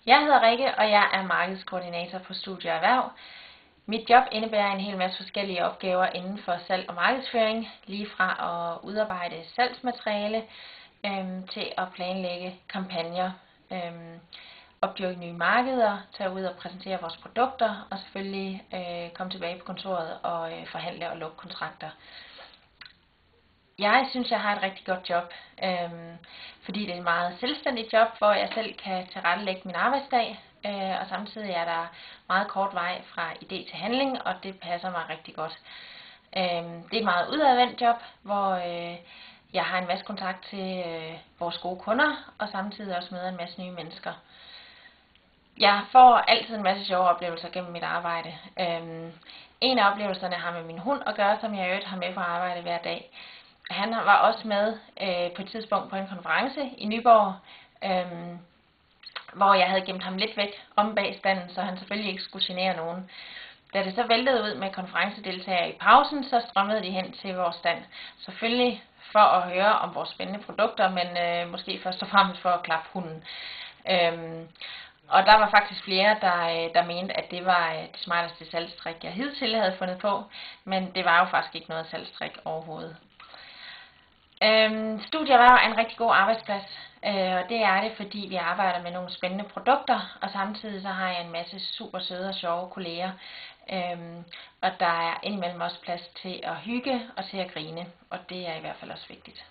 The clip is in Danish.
Jeg hedder Rikke, og jeg er markedskoordinator på Studie og Erhverv. Mit job indebærer en hel masse forskellige opgaver inden for salg og markedsføring, lige fra at udarbejde salgsmateriale til at planlægge kampagner, opdyrke nye markeder, tage ud og præsentere vores produkter og selvfølgelig komme tilbage på kontoret og forhandle og lukke kontrakter. Jeg synes, jeg har et rigtig godt job, fordi det er et meget selvstændigt job, hvor jeg selv kan tilrettelægge min arbejdsdag, og samtidig er der meget kort vej fra idé til handling, og det passer mig rigtig godt. Det er et meget udadvendt job, hvor jeg har en masse kontakt til vores gode kunder, og samtidig også møder en masse nye mennesker. Jeg får altid en masse sjove oplevelser gennem mit arbejde. En af oplevelserne har med min hund at gøre, som jeg i øvrigt har med på arbejde hver dag. Han var også med på et tidspunkt på en konference i Nyborg, hvor jeg havde gemt ham lidt væk om bag standen, så han selvfølgelig ikke skulle genere nogen. Da det så væltede ud med konferencedeltagere i pausen, så strømmede de hen til vores stand. Selvfølgelig for at høre om vores spændende produkter, men måske først og fremmest for at klappe hunden. Og der var faktisk flere, der mente, at det var det smarteste salgstrik, jeg hidtil havde fundet på, men det var jo faktisk ikke noget salgstrik overhovedet. Studie og Erhverv er en rigtig god arbejdsplads, og det er det, fordi vi arbejder med nogle spændende produkter, og samtidig så har jeg en masse super søde og sjove kolleger, og der er indimellem også plads til at hygge og til at grine, og det er i hvert fald også vigtigt.